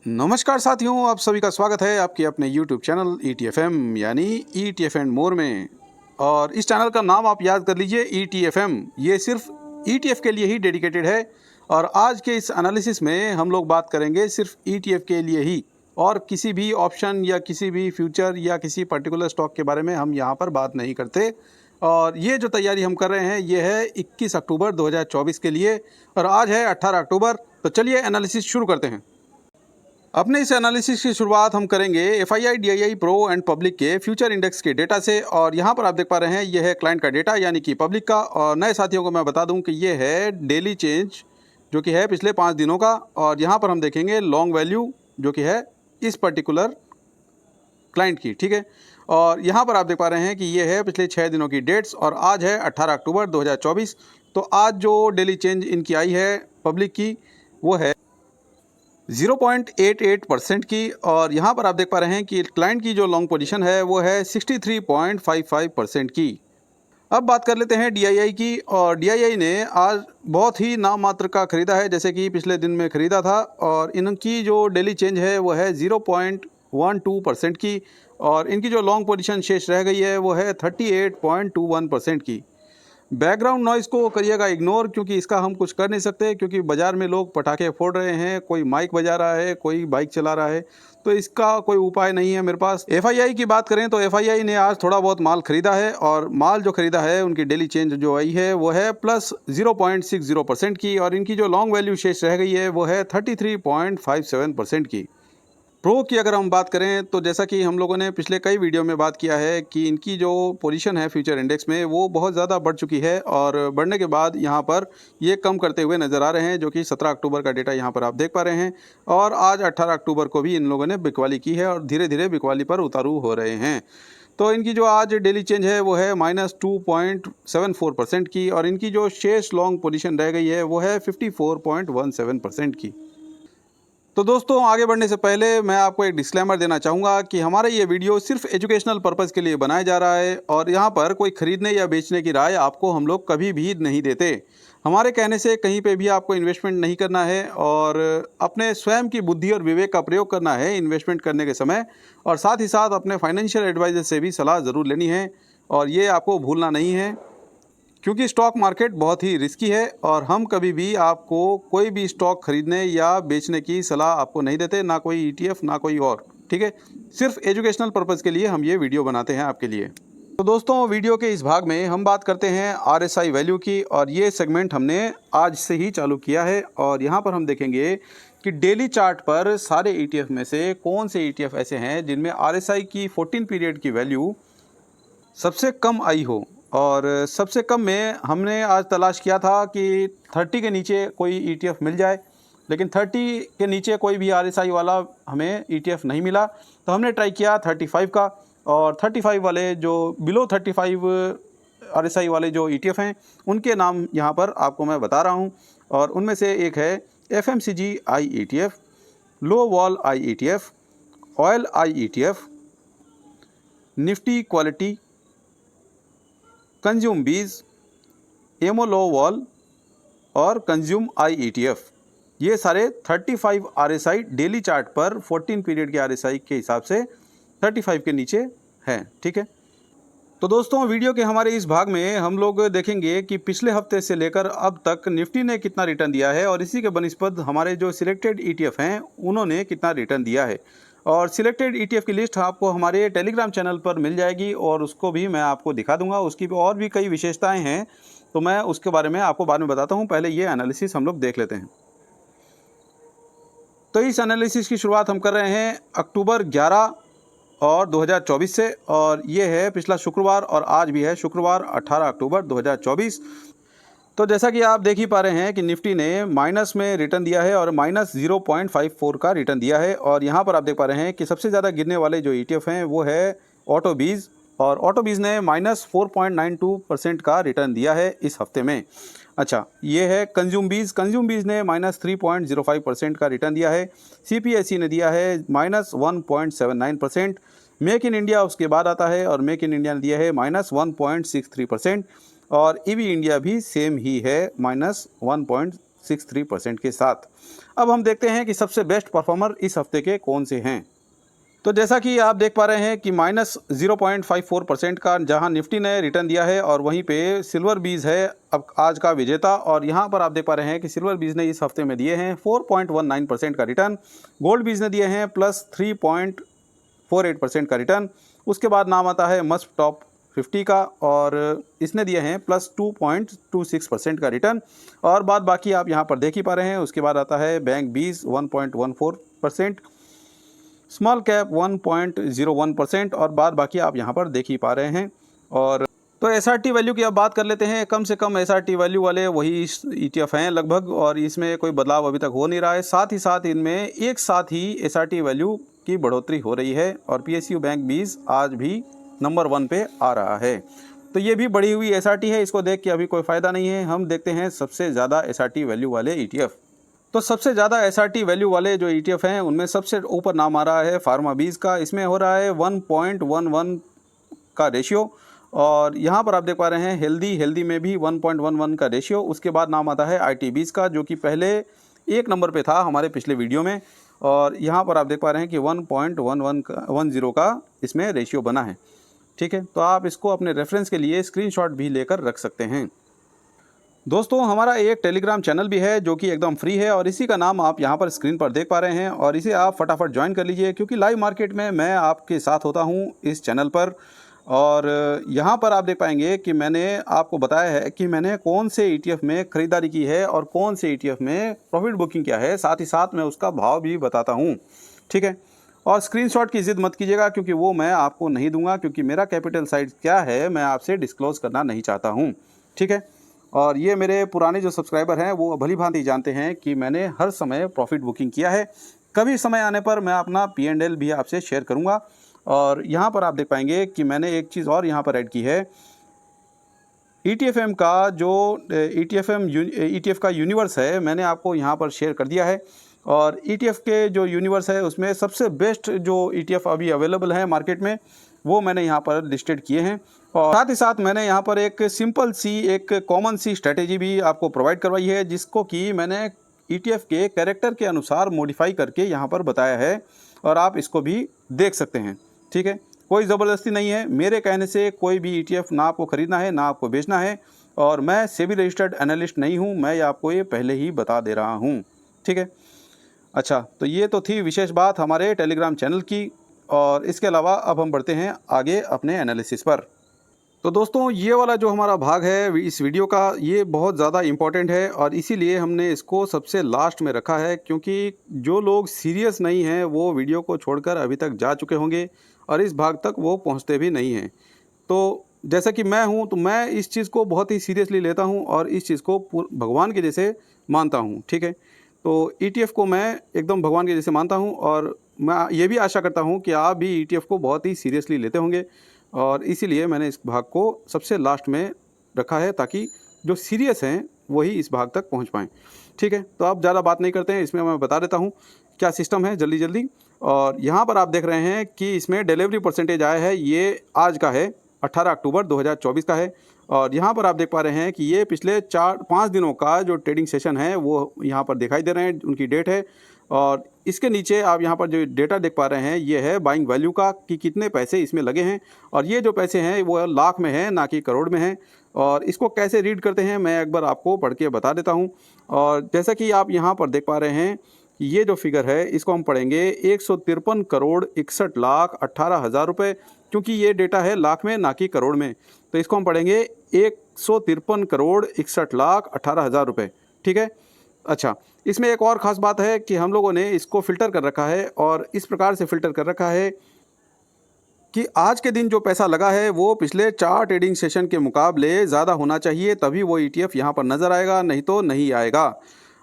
नमस्कार साथियों, आप सभी का स्वागत है आपके अपने YouTube चैनल ETFM यानी ETF एंड मोर में। और इस चैनल का नाम आप याद कर लीजिए ETFM। ये सिर्फ ETF के लिए ही डेडिकेटेड है। और आज के इस एनालिसिस में हम लोग बात करेंगे सिर्फ ETF के लिए ही, और किसी भी ऑप्शन या किसी भी फ्यूचर या किसी पर्टिकुलर स्टॉक के बारे में हम यहाँ पर बात नहीं करते। और ये जो तैयारी हम कर रहे हैं ये है 21 अक्टूबर 2024 के लिए, और आज है 18 अक्टूबर। तो चलिए एनालिसिस शुरू करते हैं। अपने इस एनालिसिस की शुरुआत हम करेंगे FII DII pro and public के फ्यूचर इंडेक्स के डेटा से। और यहाँ पर आप देख पा रहे हैं ये है क्लाइंट का डेटा यानी कि पब्लिक का। और नए साथियों को मैं बता दूं कि ये है डेली चेंज जो कि है पिछले 5 दिनों का। और यहाँ पर हम देखेंगे लॉन्ग वैल्यू जो कि है इस पर्टिकुलर क्लाइंट की, ठीक है। और यहाँ पर आप देख पा रहे हैं कि ये है पिछले 6 दिनों की डेट्स, और आज है 18 अक्टूबर 2024। तो आज जो डेली चेंज इनकी आई है पब्लिक की वो है 0.88% की। और यहाँ पर आप देख पा रहे हैं कि क्लाइंट की जो लॉन्ग पोजीशन है वो है 63.55% की। अब बात कर लेते हैं DII की। और DII ने आज बहुत ही नाम मात्र का ख़रीदा है, जैसे कि पिछले दिन में ख़रीदा था। और इनकी जो डेली चेंज है वो है 0.12% की। और इनकी जो लॉन्ग पोजीशन शेष रह गई है वो है 38.21% की। बैकग्राउंड नॉइज़ को करिएगा इग्नोर, क्योंकि इसका हम कुछ कर नहीं सकते, क्योंकि बाज़ार में लोग पटाखे फोड़ रहे हैं, कोई माइक बजा रहा है, कोई बाइक चला रहा है, तो इसका कोई उपाय नहीं है मेरे पास। FII की बात करें तो FII ने आज थोड़ा बहुत माल ख़रीदा है, और माल जो ख़रीदा है उनकी डेली चेंज जो आई है वो है प्लस 0.60% की। और इनकी जो लॉन्ग वैल्यू शेष रह गई है वो है 33.57% की। प्रो की अगर हम बात करें तो जैसा कि हम लोगों ने पिछले कई वीडियो में बात किया है कि इनकी जो पोजीशन है फ्यूचर इंडेक्स में वो बहुत ज़्यादा बढ़ चुकी है, और बढ़ने के बाद यहाँ पर ये कम करते हुए नज़र आ रहे हैं, जो कि 17 अक्टूबर का डेटा यहाँ पर आप देख पा रहे हैं। और आज 18 अक्टूबर को भी इन लोगों ने बिकवाली की है, और धीरे धीरे बिकवाली पर उतारू हो रहे हैं। तो इनकी जो आज डेली चेंज है वो है -2.74% की। और इनकी जो शेष लॉन्ग पोजीशन रह गई है वो है 54.17% की। तो दोस्तों, आगे बढ़ने से पहले मैं आपको एक डिस्क्लेमर देना चाहूँगा कि हमारा ये वीडियो सिर्फ एजुकेशनल पर्पज़ के लिए बनाया जा रहा है, और यहाँ पर कोई ख़रीदने या बेचने की राय आपको हम लोग कभी भी नहीं देते। हमारे कहने से कहीं पे भी आपको इन्वेस्टमेंट नहीं करना है, और अपने स्वयं की बुद्धि और विवेक का प्रयोग करना है इन्वेस्टमेंट करने के समय। और साथ ही साथ अपने फाइनेंशियल एडवाइज़र से भी सलाह ज़रूर लेनी है, और ये आपको भूलना नहीं है, क्योंकि स्टॉक मार्केट बहुत ही रिस्की है। और हम कभी भी आपको कोई भी स्टॉक खरीदने या बेचने की सलाह आपको नहीं देते, ना कोई ETF ना कोई और, ठीक है। सिर्फ एजुकेशनल पर्पज़ के लिए हम ये वीडियो बनाते हैं आपके लिए। तो दोस्तों, वीडियो के इस भाग में हम बात करते हैं RSI वैल्यू की, और ये सेगमेंट हमने आज से ही चालू किया है। और यहाँ पर हम देखेंगे कि डेली चार्ट पर सारे ETF में से कौन से ETF ऐसे हैं जिनमें RSI की 14 पीरियड की वैल्यू सबसे कम आई हो। और सबसे कम में हमने आज तलाश किया था कि 30 के नीचे कोई ETF मिल जाए, लेकिन 30 के नीचे कोई भी RSI वाला हमें ETF नहीं मिला। तो हमने ट्राई किया 35 का, और 35 वाले जो बिलो 35 RSI वाले जो ETF हैं उनके नाम यहाँ पर आपको मैं बता रहा हूँ। और उनमें से एक है FMCG I ETF, low wall I ETF, oil I ETF, Nifty quality, consume बीज, एमो लो वॉल और कंज्यूम आई ETF। ये सारे 35 RSI डेली चार्ट पर 14 पीरियड के RSI के हिसाब से 35 के नीचे हैं, ठीक है। तो दोस्तों, वीडियो के हमारे इस भाग में हम लोग देखेंगे कि पिछले हफ्ते से लेकर अब तक निफ्टी ने कितना रिटर्न दिया है, और इसी के बनिस्पत हमारे जो सिलेक्टेड ETF हैं उन्होंने कितना रिटर्न दिया है। और सिलेक्टेड ETF की लिस्ट आपको हमारे टेलीग्राम चैनल पर मिल जाएगी, और उसको भी मैं आपको दिखा दूंगा। उसकी और भी कई विशेषताएं हैं, तो मैं उसके बारे में आपको बाद में बताता हूं। पहले ये एनालिसिस हम लोग देख लेते हैं। तो इस एनालिसिस की शुरुआत हम कर रहे हैं अक्टूबर 11 और 2024 से, और ये है पिछला शुक्रवार, और आज भी है शुक्रवार 18 अक्टूबर 2024। तो जैसा कि आप देख ही पा रहे हैं कि निफ्टी ने माइनस में रिटर्न दिया है, और -0.54 का रिटर्न दिया है। और यहाँ पर आप देख पा रहे हैं कि सबसे ज़्यादा गिरने वाले जो ETF हैं वो है ऑटो बीज, और ऑटो बीज ने -4.92% का रिटर्न दिया है इस हफ्ते में। अच्छा, ये है कंज्यूम बीज ने -3.05% का रिटर्न दिया है। CPSE ने दिया है -1.79%। मेक इन इंडिया उसके बाद आता है, और मेक इन इंडिया ने दिया है -1.63%। और EV इंडिया भी सेम ही है, -1.63%। 0.63% के साथ। अब हम देखते हैं कि सबसे बेस्ट परफॉर्मर इस हफ्ते के कौन से हैं। तो जैसा कि आप देख पा रहे हैं कि -0.54% का जहां निफ्टी ने रिटर्न दिया है, और वहीं पे सिल्वर बीज है अब आज का विजेता। और यहां पर आप देख पा रहे हैं कि सिल्वर बीज ने इस हफ्ते में दिए हैं 4.19% का रिटर्न। गोल्ड बीज ने दिए हैं +3.48% का रिटर्न। उसके बाद नाम आता है मस्क टॉप 50 का, और इसने दिए हैं +2.26% का रिटर्न। और बाद बाकी आप यहाँ पर देख ही पा रहे हैं। उसके बाद आता है बैंक बीज 1.14%, स्मॉल कैप 1.01%, और बाद बाकी आप यहाँ पर देख ही पा रहे हैं। और तो एसआरटी वैल्यू की अब बात कर लेते हैं। कम से कम एसआरटी वैल्यू वाले वही ETF हैं लगभग, और इसमें कोई बदलाव अभी तक हो नहीं रहा है। साथ ही साथ इनमें एक साथ ही एसआरटी वैल्यू की बढ़ोतरी हो रही है, और PSU बैंक बीज आज भी नंबर 1 पे आ रहा है। तो ये भी बढ़ी हुई एसआरटी है, इसको देख के अभी कोई फ़ायदा नहीं है। हम देखते हैं सबसे ज़्यादा एसआरटी वैल्यू वाले ETF। तो सबसे ज़्यादा एसआरटी वैल्यू वाले जो ETF हैं उनमें सबसे ऊपर नाम आ रहा है फार्मा बीज का। इसमें हो रहा है 1.11 का रेशियो, और यहाँ पर आप देख पा रहे हैं हेल्दी में भी 1.11 का रेशियो। उसके बाद नाम आता है IT बीज का, जो कि पहले 1 नंबर पे था हमारे पिछले वीडियो में, और यहाँ पर आप देख पा रहे हैं कि 1.10 का इसमें रेशियो बना है। ठीक है, तो आप इसको अपने रेफरेंस के लिए स्क्रीनशॉट भी लेकर रख सकते हैं। दोस्तों, हमारा एक टेलीग्राम चैनल भी है जो कि एकदम फ्री है, और इसी का नाम आप यहाँ पर स्क्रीन पर देख पा रहे हैं, और इसे आप फटाफट ज्वाइन कर लीजिए, क्योंकि लाइव मार्केट में मैं आपके साथ होता हूँ इस चैनल पर। और यहाँ पर आप देख पाएंगे कि मैंने आपको बताया है कि मैंने कौन से ETF में ख़रीदारी की है और कौन से ETF में प्रॉफिट बुकिंग किया है। साथ ही साथ मैं उसका भाव भी बताता हूँ। ठीक है, और स्क्रीनशॉट की ज़िद मत कीजिएगा, क्योंकि वो मैं आपको नहीं दूंगा, क्योंकि मेरा कैपिटल साइज क्या है मैं आपसे डिस्क्लोज़ करना नहीं चाहता हूँ। ठीक है, और ये मेरे पुराने जो सब्सक्राइबर हैं वो भली भांति जानते हैं कि मैंने हर समय प्रॉफिट बुकिंग किया है। कभी समय आने पर मैं अपना P&L भी आपसे शेयर करूंगा। और यहाँ पर आप देख पाएंगे कि मैंने एक चीज़ और यहाँ पर ऐड की है। ETFM का जो ETF का यूनिवर्स है मैंने आपको यहाँ पर शेयर कर दिया है, और ETF के जो यूनिवर्स है उसमें सबसे बेस्ट जो ETF अभी अवेलेबल है मार्केट में वो मैंने यहाँ पर लिस्टेड किए हैं। और साथ ही साथ मैंने यहाँ पर एक सिंपल सी एक कॉमन सी स्ट्रेटेजी भी आपको प्रोवाइड करवाई है, जिसको कि मैंने ETF के कैरेक्टर के अनुसार मॉडिफाई करके यहाँ पर बताया है, और आप इसको भी देख सकते हैं। ठीक है, कोई ज़बरदस्ती नहीं है, मेरे कहने से कोई भी ETF ना आपको ख़रीदना है ना आपको बेचना है, और मैं सेबी रजिस्टर्ड एनालिस्ट नहीं हूँ, मैं आपको ये पहले ही बता दे रहा हूँ। ठीक है, अच्छा, तो ये तो थी विशेष बात हमारे टेलीग्राम चैनल की, और इसके अलावा अब हम बढ़ते हैं आगे अपने एनालिसिस पर। तो दोस्तों, ये वाला जो हमारा भाग है इस वीडियो का, ये बहुत ज़्यादा इम्पॉर्टेंट है, और इसीलिए हमने इसको सबसे लास्ट में रखा है, क्योंकि जो लोग सीरियस नहीं हैं वो वीडियो को छोड़कर अभी तक जा चुके होंगे, और इस भाग तक वो पहुंचते भी नहीं हैं। तो जैसा कि मैं हूं, तो मैं इस चीज़ को बहुत ही सीरियसली लेता हूं, और इस चीज़ को भगवान के जैसे मानता हूं। ठीक है, तो ETF को मैं एकदम भगवान के जैसे मानता हूं, और मैं ये भी आशा करता हूं कि आप भी ETF को बहुत ही सीरियसली लेते होंगे, और इसीलिए मैंने इस भाग को सबसे लास्ट में रखा है, ताकि जो सीरियस हैं वही इस भाग तक पहुंच पाएँ। ठीक है, तो आप ज़्यादा बात नहीं करते हैं, इसमें मैं बता देता हूं क्या सिस्टम है जल्दी जल्दी। और यहाँ पर आप देख रहे हैं कि इसमें डिलीवरी परसेंटेज आया है, ये आज का है, 18 अक्टूबर 2024 का है। और यहाँ पर आप देख पा रहे हैं कि ये पिछले 4-5 दिनों का जो ट्रेडिंग सेशन है वो यहाँ पर दिखाई दे रहे हैं, उनकी डेट है। और इसके नीचे आप यहाँ पर जो डेटा देख पा रहे हैं ये है बाइंग वैल्यू का, कि कितने पैसे इसमें लगे हैं, और ये जो पैसे हैं वो लाख में हैं ना कि करोड़ में हैं। और इसको कैसे रीड करते हैं मैं एक बार आपको पढ़ के बता देता हूँ। और जैसा कि आप यहाँ पर देख पा रहे हैं, ये जो फिगर है इसको हम पढ़ेंगे 153 करोड़ 61 लाख 18 हज़ार रुपये, क्योंकि ये डेटा है लाख में ना कि करोड़ में, तो इसको हम पढ़ेंगे 153 करोड़ 61 लाख 18 हज़ार रुपये। ठीक है, अच्छा, इसमें एक और ख़ास बात है कि हम लोगों ने इसको फ़िल्टर कर रखा है, और इस प्रकार से फ़िल्टर कर रखा है कि आज के दिन जो पैसा लगा है वो पिछले 4 ट्रेडिंग सेशन के मुकाबले ज़्यादा होना चाहिए, तभी वो ETF यहाँ पर नज़र आएगा, नहीं तो नहीं आएगा।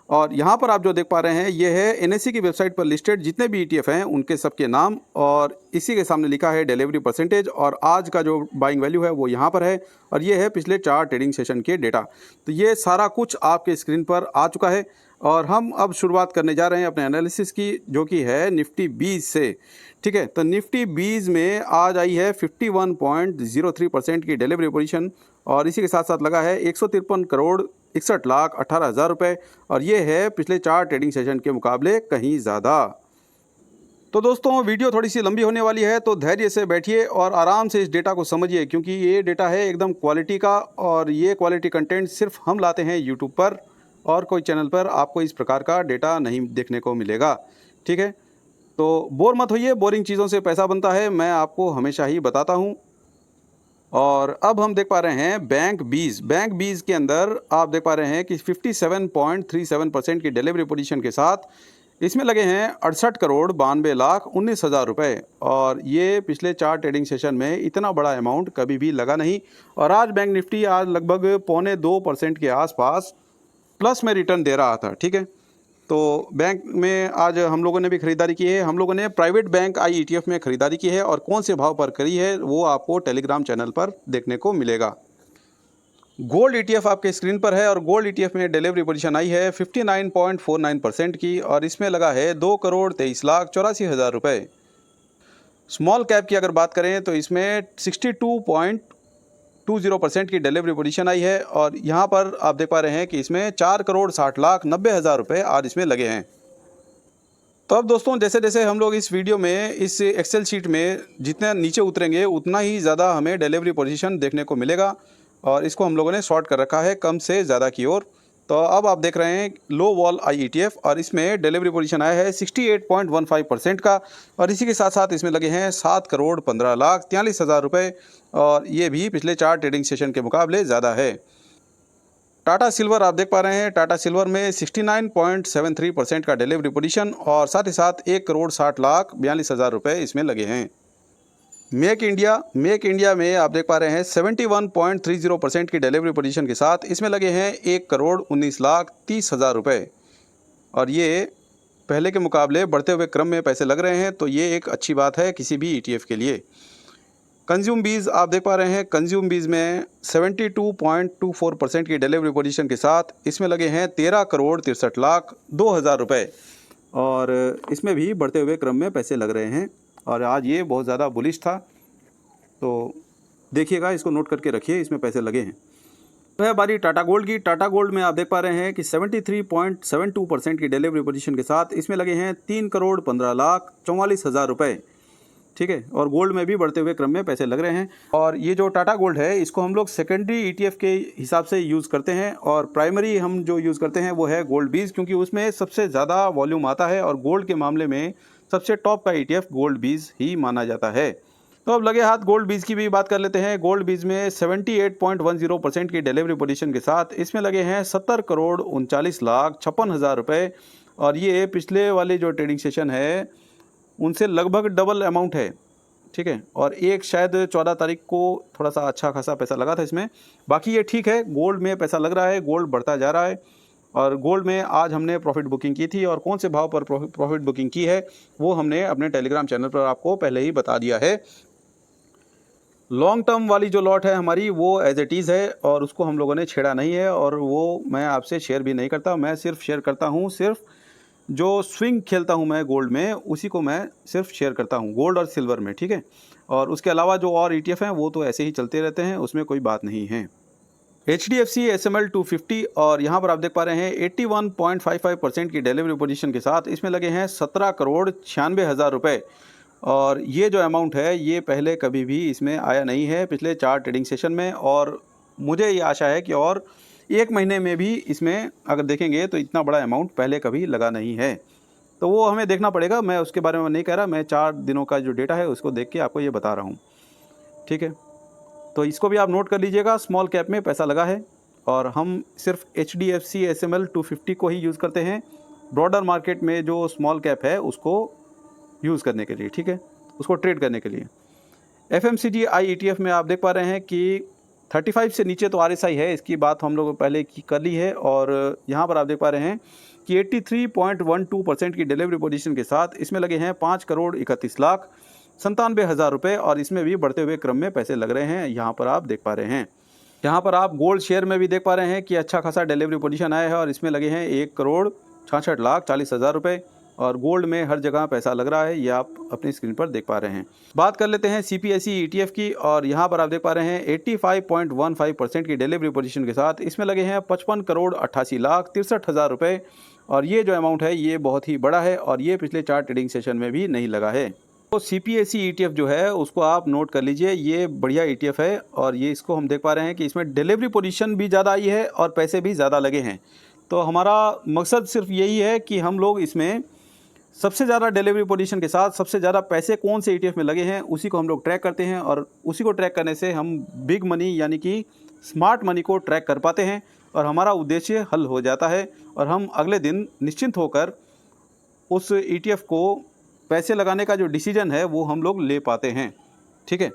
और यहाँ पर आप जो देख पा रहे हैं ये है NSE की वेबसाइट पर लिस्टेड जितने भी ETF हैं उनके सबके नाम, और इसी के सामने लिखा है डिलीवरी परसेंटेज, और आज का जो बाइंग वैल्यू है वो यहाँ पर है, और ये है पिछले 4 ट्रेडिंग सेशन के डेटा। तो ये सारा कुछ आपके स्क्रीन पर आ चुका है, और हम अब शुरुआत करने जा रहे हैं अपने एनालिसिस की, जो कि है निफ्टी 20 से। ठीक है, तो निफ्टी 20 में आज आई है 51.03% की डिलीवरी पोजीशन, और इसी के साथ साथ लगा है 153 करोड़ 61,18,000 रुपये, और ये है पिछले 4 ट्रेडिंग सेशन के मुकाबले कहीं ज़्यादा। तो दोस्तों वीडियो थोड़ी सी लंबी होने वाली है, तो धैर्य से बैठिए और आराम से इस डेटा को समझिए, क्योंकि ये डेटा है एकदम क्वालिटी का, और ये क्वालिटी कंटेंट सिर्फ हम लाते हैं यूट्यूब पर, और कोई चैनल पर आपको इस प्रकार का डेटा नहीं देखने को मिलेगा। ठीक है, तो बोर मत होइए, बोरिंग चीज़ों से पैसा बनता है, मैं आपको हमेशा ही बताता हूँ। और अब हम देख पा रहे हैं बैंक बीज के अंदर आप देख पा रहे हैं कि 57.37% की डिलीवरी पोजीशन के साथ इसमें लगे हैं 68,92,19,000 रुपये, और ये पिछले 4 ट्रेडिंग सेशन में इतना बड़ा अमाउंट कभी भी लगा नहीं। और आज बैंक निफ्टी आज लगभग 0.25% के आसपास प्लस में रिटर्न दे रहा था। ठीक है, तो बैंक में आज हम लोगों ने भी ख़रीदारी की है। हम लोगों ने प्राइवेट बैंक IETF में ख़रीदारी की है, और कौन से भाव पर करी है वो आपको टेलीग्राम चैनल पर देखने को मिलेगा। गोल्ड ETF आपके स्क्रीन पर है, और गोल्ड ETF में डिलीवरी पोजीशन आई है 59.49% की, और इसमें लगा है 2,23,84,000 रुपये। स्मॉल कैप की अगर बात करें तो इसमें 62.20% की डिलीवरी पोजीशन आई है, और यहाँ पर आप देख पा रहे हैं कि इसमें 4,60,90,000 रुपये आज इसमें लगे हैं। तो अब दोस्तों जैसे जैसे हम लोग इस वीडियो में इस एक्सेल शीट में जितना नीचे उतरेंगे उतना ही ज़्यादा हमें डिलीवरी पोजीशन देखने को मिलेगा, और इसको हम लोगों ने शॉर्ट कर रखा है कम से ज़्यादा की ओर। तो अब आप देख रहे हैं लो वॉल IETF, और इसमें डिलीवरी पोजीशन आया है 68.15% का, और इसी के साथ साथ इसमें लगे हैं 7,15,43,000 रुपये, और ये भी पिछले 4 ट्रेडिंग सेशन के मुकाबले ज़्यादा है। टाटा सिल्वर आप देख पा रहे हैं, टाटा सिल्वर में 69.73% का डिलीवरी पोजीशन, और साथ ही साथ 1,60,42,000 रुपये इसमें लगे हैं। मेक इंडिया में आप देख पा रहे हैं 71.30% की डिलीवरी पोजीशन के साथ इसमें लगे हैं 1,19,30,000 रुपये, और ये पहले के मुकाबले बढ़ते हुए क्रम में पैसे लग रहे हैं, तो ये एक अच्छी बात है किसी भी ETF के लिए। कंज्यूम बीज आप देख पा रहे हैं, कंज्यूम बीज में 72.24% की डिलीवरी पोजीशन के साथ इसमें लगे हैं 13,63,02,000 रुपये, और इसमें भी बढ़ते हुए क्रम में पैसे लग रहे हैं, और आज ये बहुत ज़्यादा बुलिश था, तो देखिएगा, इसको नोट करके रखिए, इसमें पैसे लगे हैं। तो है बारी टाटा गोल्ड की। टाटा गोल्ड में आप देख पा रहे हैं कि 73.72% की डिलीवरी पोजीशन के साथ इसमें लगे हैं 3,15,44,000 रुपये। ठीक है, और गोल्ड में भी बढ़ते हुए क्रम में पैसे लग रहे हैं, और ये जो टाटा गोल्ड है इसको हम लोग सेकेंडरी ETF के हिसाब से यूज़ करते हैं, और प्राइमरी हम जो यूज़ करते हैं वो है गोल्ड बीज, क्योंकि उसमें सबसे ज़्यादा वॉल्यूम आता है, और गोल्ड के मामले में सबसे टॉप का ETF गोल्ड बीज ही माना जाता है। तो अब लगे हाथ गोल्ड बीज की भी बात कर लेते हैं। गोल्ड बीज में 78.10% की डिलीवरी पोजीशन के साथ इसमें लगे हैं 70,39,56,000 रुपये, और ये पिछले वाले जो ट्रेडिंग सेशन है उनसे लगभग डबल अमाउंट है। ठीक है, और एक शायद 14 तारीख को थोड़ा सा अच्छा खासा पैसा लगा था इसमें, बाकी ये ठीक है, गोल्ड में पैसा लग रहा है, गोल्ड बढ़ता जा रहा है, और गोल्ड में आज हमने प्रॉफिट बुकिंग की थी, और कौन से भाव पर प्रॉफिट बुकिंग की है वो हमने अपने टेलीग्राम चैनल पर आपको पहले ही बता दिया है। लॉन्ग टर्म वाली जो लॉट है हमारी वो एज इट इज़ है, और उसको हम लोगों ने छेड़ा नहीं है, और वो मैं आपसे शेयर भी नहीं करता। मैं सिर्फ शेयर करता हूँ, सिर्फ जो स्विंग खेलता हूँ मैं गोल्ड में, उसी को मैं सिर्फ शेयर करता हूँ, गोल्ड और सिल्वर में। ठीक है, और उसके अलावा जो और ETF हैं वो तो ऐसे ही चलते रहते हैं, उसमें कोई बात नहीं है। HDFC SML 250, और यहाँ पर आप देख पा रहे हैं 81.55% की डिलीवरी पोजीशन के साथ इसमें लगे हैं 17,96,000 रुपये, और ये जो अमाउंट है ये पहले कभी भी इसमें आया नहीं है पिछले 4 ट्रेडिंग सेशन में, और मुझे ये आशा है कि और 1 महीने में भी इसमें अगर देखेंगे तो इतना बड़ा अमाउंट पहले कभी लगा नहीं है। तो वो हमें देखना पड़ेगा, मैं उसके बारे में नहीं कह रहा, मैं 4 दिनों का जो डेटा है उसको देख के आपको ये बता रहा हूँ। ठीक है, तो इसको भी आप नोट कर लीजिएगा, स्मॉल कैप में पैसा लगा है, और हम सिर्फ HDFC SML 250 को ही यूज़ करते हैं, ब्रॉडर मार्केट में जो स्मॉल कैप है उसको यूज़ करने के लिए। ठीक है, उसको ट्रेड करने के लिए। FMCG IETF में आप देख पा रहे हैं कि 35 से नीचे तो RSI है, इसकी बात हम लोगों पहले कर ली है, और यहाँ पर आप देख पा रहे हैं कि 83.12% की डिलीवरी पोजीशन के साथ इसमें लगे हैं 5,31,97,000 रुपये, और इसमें भी बढ़ते हुए क्रम में पैसे लग रहे हैं, यहाँ पर आप देख पा रहे हैं। यहाँ पर आप गोल्ड शेयर में भी देख पा रहे हैं कि अच्छा खासा डिलीवरी पोजीशन आया है, और इसमें लगे हैं 1,66,40,000 रुपये, और गोल्ड में हर जगह पैसा लग रहा है, ये आप अपनी स्क्रीन पर देख पा रहे हैं। बात कर लेते हैं CPSE ETF की, और यहाँ पर आप देख पा रहे हैं 85.15% की डिलीवरी पोजीशन के साथ इसमें लगे हैं 55 करोड़ 88 लाख 63 हज़ार रुपये। और ये जो अमाउंट है ये बहुत ही बड़ा है और ये पिछले 4 ट्रेडिंग सेशन में भी नहीं लगा है। तो CPSE ETF जो है उसको आप नोट कर लीजिए, ये बढ़िया ETF है और ये इसको हम देख पा रहे हैं कि इसमें डिलीवरी पोजीशन भी ज़्यादा आई है और पैसे भी ज़्यादा लगे हैं। तो हमारा मकसद सिर्फ यही है कि हम लोग इसमें सबसे ज़्यादा डिलीवरी पोजीशन के साथ सबसे ज़्यादा पैसे कौन से ETF में लगे हैं उसी को हम लोग ट्रैक करते हैं, और उसी को ट्रैक करने से हम बिग मनी यानी कि स्मार्ट मनी को ट्रैक कर पाते हैं और हमारा उद्देश्य हल हो जाता है और हम अगले दिन निश्चिंत होकर उस ETF को पैसे लगाने का जो डिसीजन है वो हम लोग ले पाते हैं। ठीक है,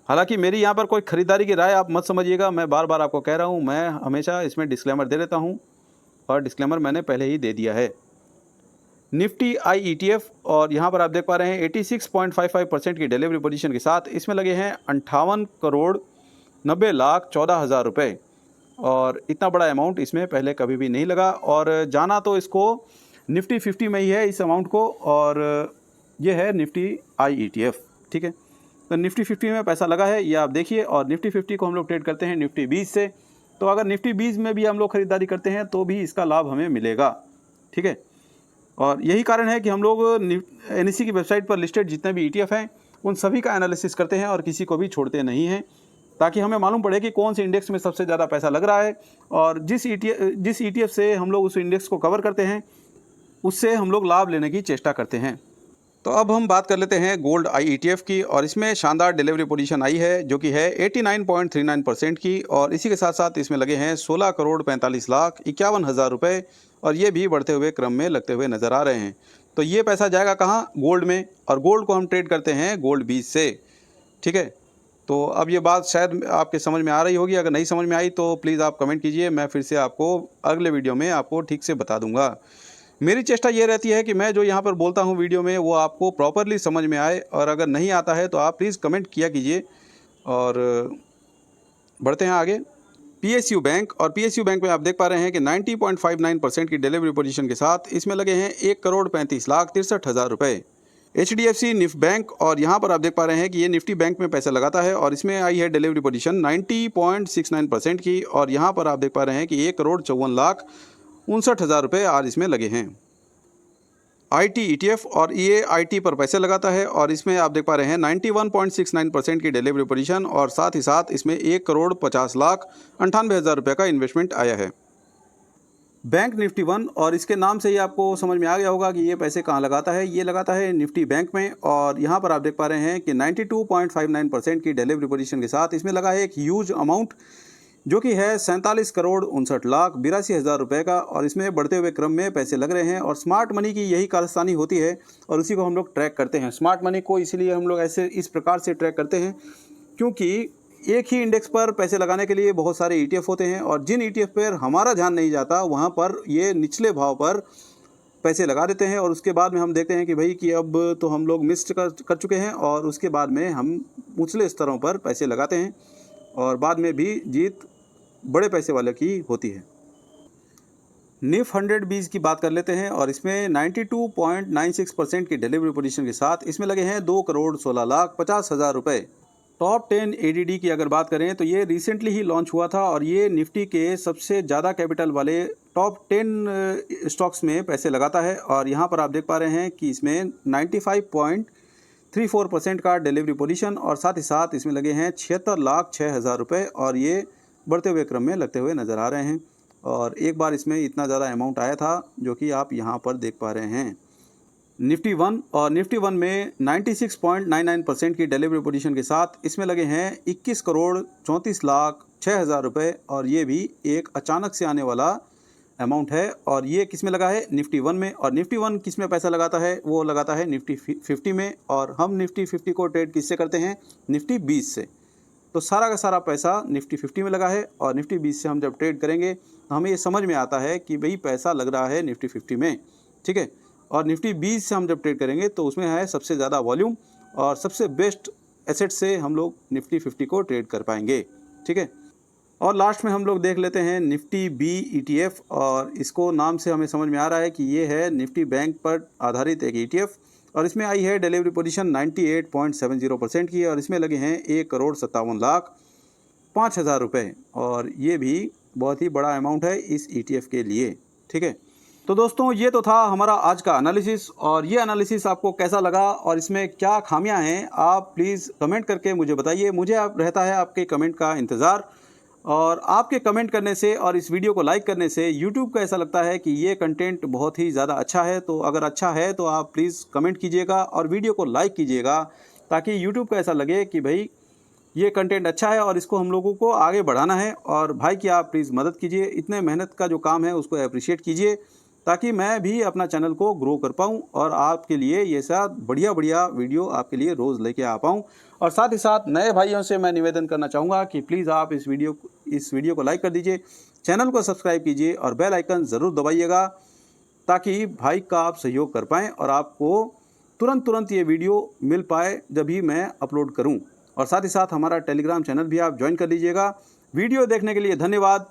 हालांकि मेरी यहाँ पर कोई ख़रीदारी की राय आप मत समझिएगा, मैं बार बार आपको कह रहा हूँ, मैं हमेशा इसमें डिस्क्लेमर दे देता हूँ और डिस्क्लेमर मैंने पहले ही दे दिया है। निफ्टी आई ETF, और यहाँ पर आप देख पा रहे हैं 86.55% की डिलीवरी पोजीशन के साथ इसमें लगे हैं 58 करोड़ 90 लाख 14 हज़ार रुपये, और इतना बड़ा अमाउंट इसमें पहले कभी भी नहीं लगा। और जाना तो इसको निफ्टी 50 में ही है इस अमाउंट को, और ये है निफ्टी आई ETF। ठीक है, तो निफ्टी 50 में पैसा लगा है ये आप देखिए, और निफ्टी 50 को हम लोग ट्रेड करते हैं निफ्टी 20 से। तो अगर निफ्टी 20 में भी हम लोग ख़रीदारी करते हैं तो भी इसका लाभ हमें मिलेगा। ठीक है, और यही कारण है कि हम लोग NSE की वेबसाइट पर लिस्टेड जितने भी ETF हैं उन सभी का एनालिसिस करते हैं और किसी को भी छोड़ते नहीं हैं, ताकि हमें मालूम पड़े कि कौन से इंडेक्स में सबसे ज़्यादा पैसा लग रहा है, और जिस ETF से हम लोग उस इंडेक्स को कवर करते हैं उससे हम लोग लाभ लेने की चेष्टा करते हैं। तो अब हम बात कर लेते हैं गोल्ड आई ETF की, और इसमें शानदार डिलीवरी पोजीशन आई है जो कि है 89.39% की, और इसी के साथ साथ इसमें लगे हैं 16 करोड़ 45 लाख 51 हज़ार रुपये, और ये भी बढ़ते हुए क्रम में लगते हुए नज़र आ रहे हैं। तो ये पैसा जाएगा कहाँ? गोल्ड में, और गोल्ड को हम ट्रेड करते हैं गोल्ड 20 से। ठीक है, तो अब ये बात शायद आपके समझ में आ रही होगी, अगर नहीं समझ में आई तो प्लीज़ आप कमेंट कीजिए, मैं फिर से आपको अगले वीडियो में आपको ठीक से बता दूंगा। मेरी चेष्टा ये रहती है कि मैं जो यहाँ पर बोलता हूँ वीडियो में वो आपको प्रॉपरली समझ में आए, और अगर नहीं आता है तो आप प्लीज़ कमेंट किया कीजिए। और बढ़ते हैं आगे। PSU बैंक, और PSU बैंक में आप देख पा रहे हैं कि 90.59% की डिलीवरी पोजीशन के साथ इसमें लगे हैं 1 करोड़ 35 लाख 63 हज़ार रुपये। HDFC निफ्ट बैंक, और यहाँ पर आप देख पा रहे हैं कि ये निफ्टी बैंक में पैसा लगाता है, और इसमें आई है डिलीवरी पोजीशन 90.69% की, और यहाँ पर आप देख पा रहे हैं कि 1 करोड़ 54 लाख 59 हज़ार रुपये आज इसमें लगे हैं। IT ETF, और ये IT पर पैसे लगाता है, और इसमें आप देख पा रहे हैं 91.69% की डिलीवरी पोजीशन, और साथ ही साथ इसमें 1 करोड़ 50 लाख 98 हज़ार रुपये का इन्वेस्टमेंट आया है। बैंक निफ्टी 1, और इसके नाम से ही आपको समझ में आ गया होगा कि ये पैसे कहाँ लगाता है। ये लगाता है निफ्टी बैंक में, और यहाँ पर आप देख पा रहे हैं कि 92.59% की डिलीवरी पोजीशन के साथ इसमें लगा है एक ह्यूज अमाउंट जो कि है 47 करोड़ 59 लाख 82 हज़ार रुपये का, और इसमें बढ़ते हुए क्रम में पैसे लग रहे हैं। और स्मार्ट मनी की यही कारस्तानी होती है और उसी को हम लोग ट्रैक करते हैं। स्मार्ट मनी को इसलिए हम लोग ऐसे इस प्रकार से ट्रैक करते हैं क्योंकि एक ही इंडेक्स पर पैसे लगाने के लिए बहुत सारे ETF होते हैं, और जिन ETF पर हमारा ध्यान नहीं जाता वहाँ पर ये निचले भाव पर पैसे लगा देते हैं, और उसके बाद में हम देखते हैं कि भाई कि अब तो हम लोग मिस कर चुके हैं, और उसके बाद में हम ऊंचले स्तरों पर पैसे लगाते हैं और बाद में भी जीत बड़े पैसे वाले की होती है। निफ्ट 100 की बात कर लेते हैं, और इसमें 92.96% की डिलीवरी पोजीशन के साथ इसमें लगे हैं 2 करोड़ 16 लाख 50 हज़ार रुपये। टॉप 10 ADD की अगर बात करें तो ये रिसेंटली ही लॉन्च हुआ था, और ये निफ्टी के सबसे ज़्यादा कैपिटल वाले टॉप 10 स्टॉक्स में पैसे लगाता है। और यहाँ पर आप देख पा रहे हैं कि इसमें 95.34% का डिलीवरी पोजीशन, और साथ ही साथ इसमें लगे हैं 76 लाख 6 हज़ार रुपये, और ये बढ़ते हुए क्रम में लगते हुए नज़र आ रहे हैं। और एक बार इसमें इतना ज़्यादा अमाउंट आया था जो कि आप यहाँ पर देख पा रहे हैं। निफ्टी 1, और निफ्टी 1 में 96.99% की डिलीवरी पोजीशन के साथ इसमें लगे हैं 21 करोड़ 34 लाख 6 हज़ार रुपये, और ये भी एक अचानक से आने वाला अमाउंट है। और ये किस में लगा है? निफ्टी 1 में। और निफ्टी 1 किस में पैसा लगाता है? वो लगाता है निफ्टी 50 में, और हम निफ्टी 50 को ट्रेड किससे करते हैं? निफ्टी 20 से। तो सारा का सारा पैसा निफ्टी 50 में लगा है, और निफ्टी 20 से हम जब ट्रेड करेंगे तो हमें ये समझ में आता है कि भाई पैसा लग रहा है निफ्टी 50 में। ठीक है, और निफ्टी 20 से हम जब ट्रेड करेंगे तो उसमें है सबसे ज़्यादा वॉल्यूम, और सबसे बेस्ट एसेट से हम लोग निफ्टी 50 को ट्रेड कर पाएंगे। ठीक है, और लास्ट में हम लोग देख लेते हैं निफ्टी बी ETF, और इसको नाम से हमें समझ में आ रहा है कि ये है निफ्टी बैंक पर आधारित एक ETF, और इसमें आई है डिलीवरी पोजीशन 98.70% की, और इसमें लगे हैं 1,57,05,000 रुपये, और ये भी बहुत ही बड़ा अमाउंट है इस ETF के लिए। ठीक है, तो दोस्तों ये तो था हमारा आज का एनालिसिस, और ये एनालिसिस आपको कैसा लगा और इसमें क्या खामियां हैं आप प्लीज़ कमेंट करके मुझे बताइए। मुझे आप रहता है आपके कमेंट का इंतज़ार, और आपके कमेंट करने से और इस वीडियो को लाइक करने से यूट्यूब को ऐसा लगता है कि ये कंटेंट बहुत ही ज़्यादा अच्छा है। तो अगर अच्छा है तो आप प्लीज़ कमेंट कीजिएगा और वीडियो को लाइक कीजिएगा, ताकि यूट्यूब को ऐसा लगे कि भाई ये कंटेंट अच्छा है और इसको हम लोगों को आगे बढ़ाना है। और भाई की आप प्लीज़ मदद कीजिए, इतने मेहनत का जो काम है उसको अप्रिशिएट कीजिए, ताकि मैं भी अपना चैनल को ग्रो कर पाऊँ और आपके लिए ये सब बढ़िया बढ़िया वीडियो आपके लिए रोज़ लेके आ पाऊँ। और साथ ही साथ नए भाइयों से मैं निवेदन करना चाहूँगा कि प्लीज़ आप इस वीडियो को लाइक कर दीजिए, चैनल को सब्सक्राइब कीजिए और बेल आइकन ज़रूर दबाइएगा, ताकि भाई का आप सहयोग कर पाएँ और आपको तुरंत ये वीडियो मिल पाए जब भी मैं अपलोड करूँ। और साथ ही साथ हमारा टेलीग्राम चैनल भी आप ज्वाइन कर लीजिएगा। वीडियो देखने के लिए धन्यवाद।